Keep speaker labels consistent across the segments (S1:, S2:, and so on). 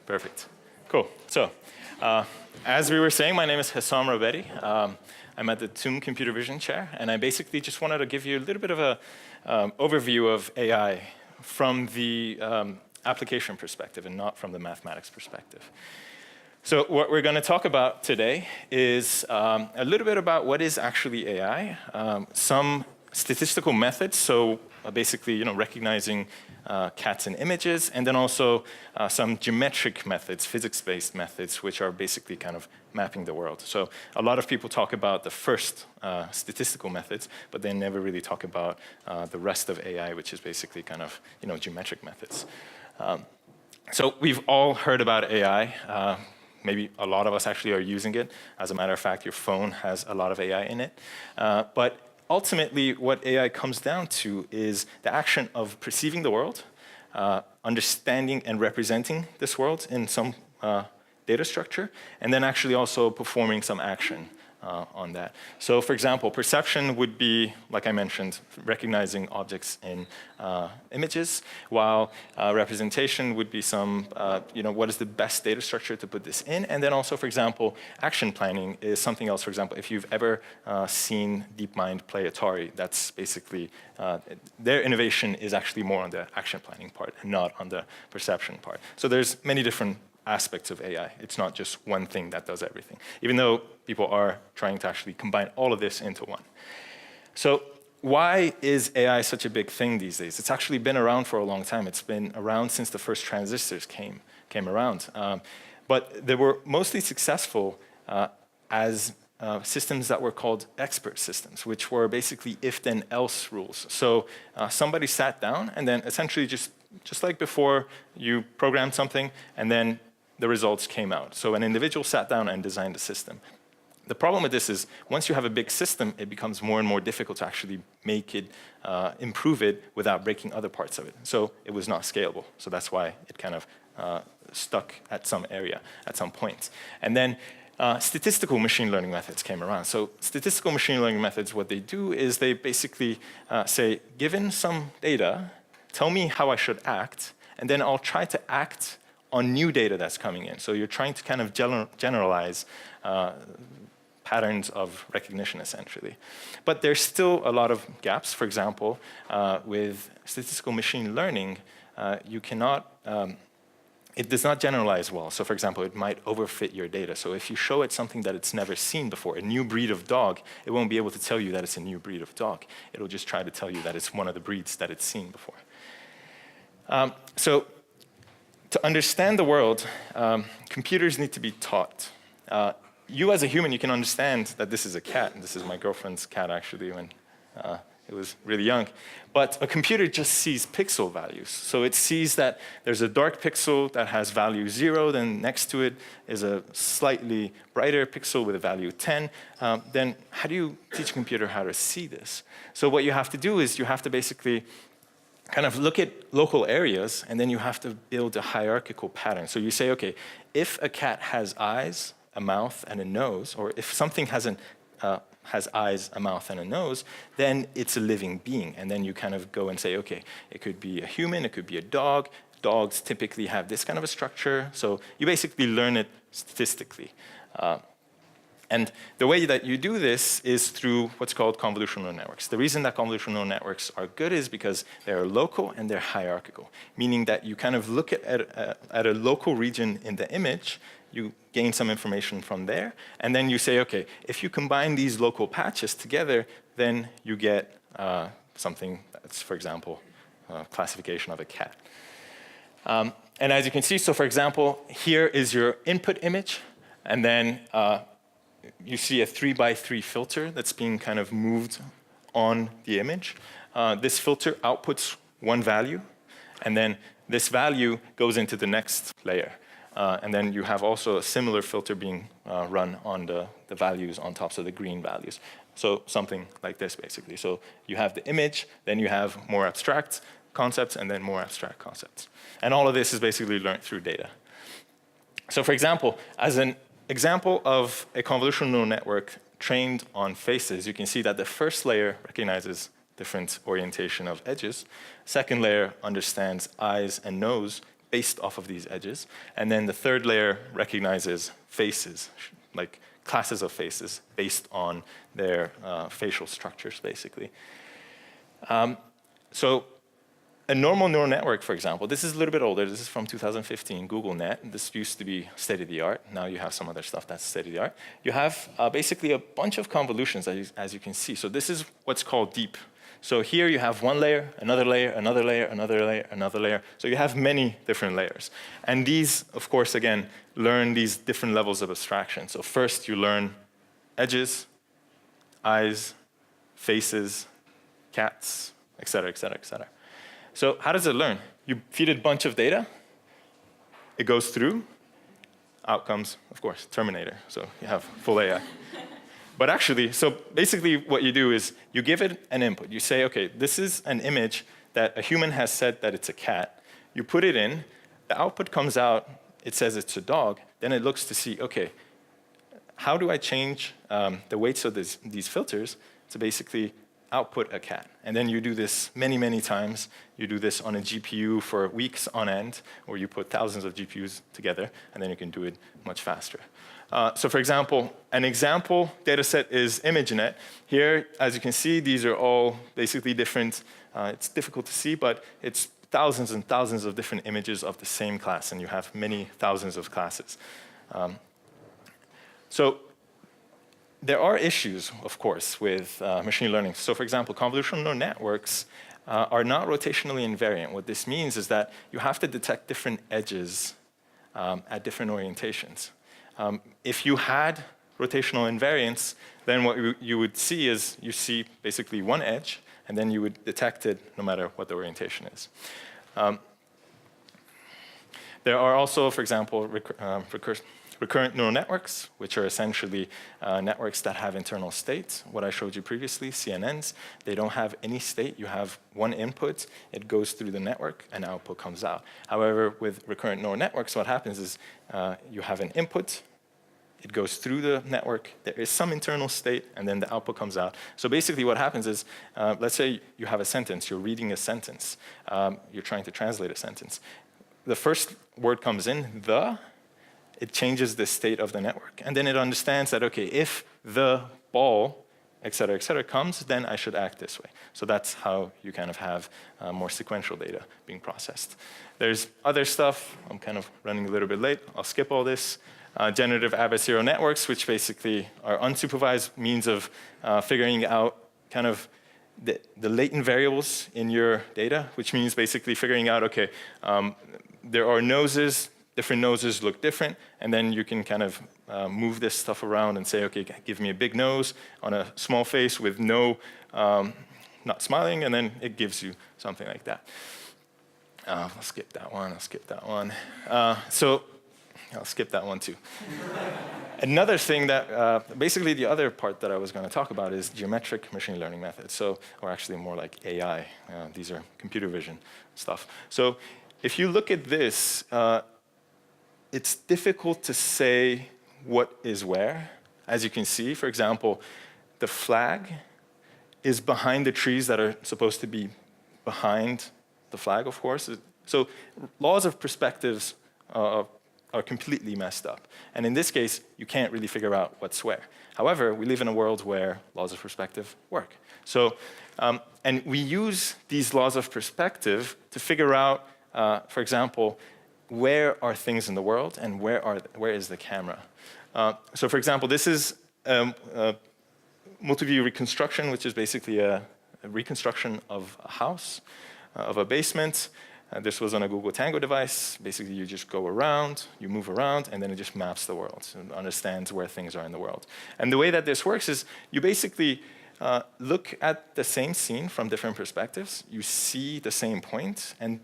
S1: Perfect. Cool. So, as we were saying, my name is Hesam Rabeti. I'm at the TUM Computer Vision Chair, and I basically just wanted to give you a little bit of a overview of AI from the application perspective and not from the mathematics perspective. So what we're going to talk about today is a little bit about what is actually AI, some statistical methods, so basically recognizing cats in images, and then also some geometric methods, physics-based methods, which are basically kind of mapping the world. So a lot of people talk about the first statistical methods, but they never really talk about the rest of AI, which is basically kind of geometric methods. So we've all heard about AI. Maybe a lot of us actually are using it. As a matter of fact, your phone has a lot of AI in it. But ultimately, what AI comes down to is the action of perceiving the world, understanding and representing this world in some data structure, and then actually also performing some action on that. So for example, perception would be, like I mentioned, recognizing objects in images, while representation would be some, what is the best data structure to put this in? And then also, for example, action planning is something else. For example, if you've ever seen DeepMind play Atari, that's basically, their innovation is actually more on the action planning part and not on the perception part. So there's many different aspects of AI. It's not just one thing that does everything, even though people are trying to actually combine all of this into one. So why is AI such a big thing these days? It's actually been around for a long time. It's been around since the first transistors came around. But they were mostly successful as systems that were called expert systems, which were basically if-then-else rules. So somebody sat down and then essentially just like before, you programmed something and then the results came out. So an individual sat down and designed a system. The problem with this is once you have a big system, it becomes more and more difficult to actually make it, improve it without breaking other parts of it. So it was not scalable. So that's why it kind of stuck at some area at some point. And then statistical machine learning methods came around. So statistical machine learning methods, what they do is they basically say, given some data, tell me how I should act, and then I'll try to act on new data that's coming in. So you're trying to kind of generalize patterns of recognition, essentially. But there's still a lot of gaps. For example, with statistical machine learning, you cannot, it does not generalize well. So for example, it might overfit your data. So if you show it something that it's never seen before, a new breed of dog, it won't be able to tell you that it's a new breed of dog. It'll just try to tell you that it's one of the breeds that it's seen before. So to understand the world, computers need to be taught. You as a human, you can understand that this is a cat. And this is my girlfriend's cat, actually, when it was really young. But a computer just sees pixel values. So it sees that there's a dark pixel that has value 0, then next to it is a slightly brighter pixel with a value 10. Then how do you teach a computer how to see this? So what you have to do is you have to basically kind of look at local areas, and then you have to build a hierarchical pattern. So you say, okay, if a cat has eyes, a mouth, and a nose, or if something has eyes, a mouth, and a nose, then it's a living being. And then you kind of go and say, okay, it could be a human, it could be a dog. Dogs typically have this kind of a structure. So you basically learn it statistically. And the way that you do this is through what's called convolutional networks. The reason that convolutional networks are good is because they're local and they're hierarchical, meaning that you kind of look at a local region in the image, you gain some information from there, and then you say, okay, if you combine these local patches together, then you get something that's, for example, classification of a cat. And as you can see, so for example, here is your input image, and then you see a 3x3 filter that's being kind of moved on the image. This filter outputs one value, and then this value goes into the next layer. And then you have also a similar filter being run on the values on top, so the green values. So something like this, basically. So you have the image, then you have more abstract concepts, and then more abstract concepts. And all of this is basically learned through data. So for example, as an example of a convolutional neural network trained on faces, you can see that the first layer recognizes different orientation of edges. Second layer understands eyes and nose based off of these edges. And then the third layer recognizes faces, like classes of faces based on their facial structures, basically. So a normal neural network, for example, this is a little bit older. This is from 2015, Google Net. This used to be state-of-the-art. Now you have some other stuff that's state-of-the-art. You have basically a bunch of convolutions, as you can see. So this is what's called deep. So here you have one layer, another layer, another layer, another layer, another layer. So you have many different layers. And these, of course, again, learn these different levels of abstraction. So first you learn edges, eyes, faces, cats, et cetera, et cetera, et cetera. So how does it learn? You feed it a bunch of data. It goes through. Out comes, of course, Terminator. So you have full AI. But actually, so basically what you do is you give it an input. You say, OK, this is an image that a human has said that it's a cat. You put it in. The output comes out. It says it's a dog. Then it looks to see, OK, how do I change the weights of these filters to basically output a cat? And then you do this many, many times. You do this on a GPU for weeks on end, or you put thousands of GPUs together, and then you can do it much faster. So for example, an example data set is ImageNet. Here, as you can see, these are all basically different. It's difficult to see, but it's thousands and thousands of different images of the same class, and you have many thousands of classes. So there are issues, of course, with machine learning. So for example, convolutional neural networks are not rotationally invariant. What this means is that you have to detect different edges at different orientations. If you had rotational invariance, then what you would see is you see basically one edge, and then you would detect it no matter what the orientation is. There are also, for example, recurrent neural networks, which are essentially networks that have internal state. What I showed you previously, CNNs, they don't have any state. You have one input, it goes through the network, and output comes out. However, with recurrent neural networks, what happens is you have an input, it goes through the network, there is some internal state, and then the output comes out. So basically what happens is, let's say you have a sentence, you're reading a sentence, you're trying to translate a sentence. The first word comes in, it changes the state of the network. And then it understands that, OK, if the ball, et cetera, comes, then I should act this way. So that's how you kind of have more sequential data being processed. There's other stuff. I'm kind of running a little bit late. I'll skip all this. Generative adversarial networks, which basically are unsupervised means of figuring out kind of the latent variables in your data, which means basically figuring out, OK, there are noses. Different noses look different, and then you can kind of move this stuff around and say, OK, give me a big nose on a small face with no, not smiling, and then it gives you something like that. I'll skip that one, I'll skip that one. So I'll skip that one too. Another thing that, basically the other part that I was going to talk about is geometric machine learning methods, so, or actually more like AI. These are computer vision stuff. So if you look at this, it's difficult to say what is where. As you can see, for example, the flag is behind the trees that are supposed to be behind the flag, of course. So laws of perspectives are completely messed up. And in this case, you can't really figure out what's where. However, we live in a world where laws of perspective work. So, and we use these laws of perspective to figure out, for example, where are things in the world and where is the camera? So for example, this is multi-view reconstruction, which is basically a reconstruction of a house, of a basement. This was on a Google Tango device. Basically, you just go around, you move around, and then it just maps the world and understands where things are in the world. And the way that this works is you basically look at the same scene from different perspectives. You see the same point, and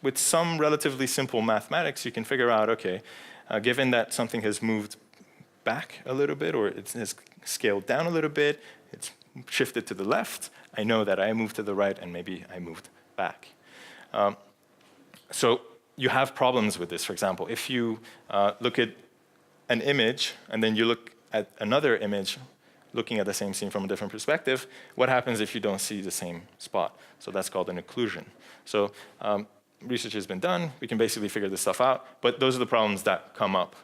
S1: with some relatively simple mathematics, you can figure out, OK, given that something has moved back a little bit, or it has scaled down a little bit, it's shifted to the left, I know that I moved to the right, and maybe I moved back. So you have problems with this. For example, if you look at an image, and then you look at another image, looking at the same scene from a different perspective, what happens if you don't see the same spot? So that's called an occlusion. So research has been done. We can basically figure this stuff out. But those are the problems that come up.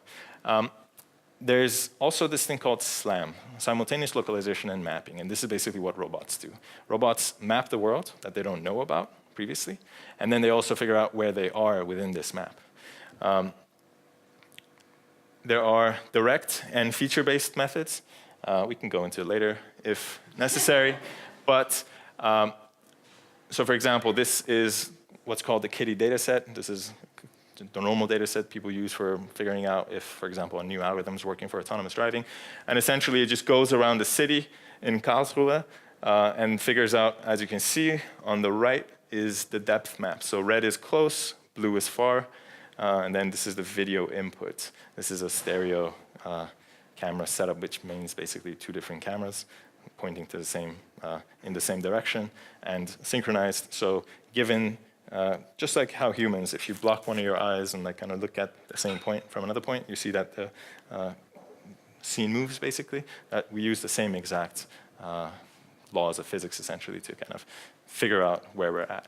S1: There's also this thing called SLAM, simultaneous localization and mapping. And this is basically what robots do. Robots map the world that they don't know about previously. And then they also figure out where they are within this map. There are direct and feature-based methods. We can go into it later if necessary. But so for example, this is what's called the KITTI dataset. This is the normal data set people use for figuring out if, for example, a new algorithm is working for autonomous driving. And essentially, it just goes around the city in Karlsruhe and figures out, as you can see, on the right is the depth map. So red is close, blue is far, and then this is the video input. This is a stereo camera setup, which means basically two different cameras pointing to the same, in the same direction and synchronized. So given just like how humans, if you block one of your eyes and like kind of look at the same point from another point, you see that the scene moves basically. We use the same exact laws of physics essentially to kind of figure out where we're at.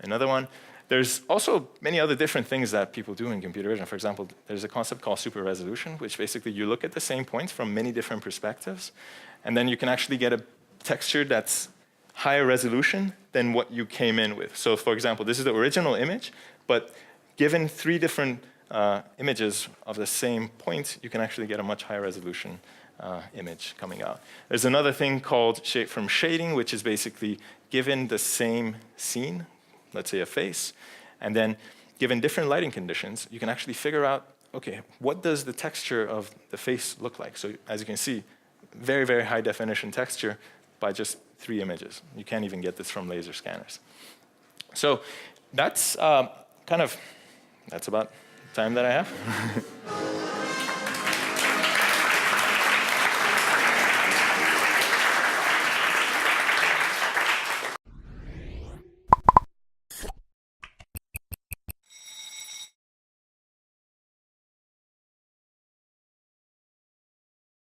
S1: Another one, there's also many other different things that people do in computer vision. For example, there's a concept called super resolution, which basically you look at the same points from many different perspectives, and then you can actually get a texture that's higher resolution than what you came in with. So for example, this is the original image, but given 3 different images of the same point, you can actually get a much higher resolution image coming out. There's another thing called shape from shading, which is basically given the same scene, let's say a face, and then given different lighting conditions, you can actually figure out, okay, what does the texture of the face look like? So as you can see, very, very high definition texture by just 3 images. You can't even get this from laser scanners. So that's that's about the time that I have.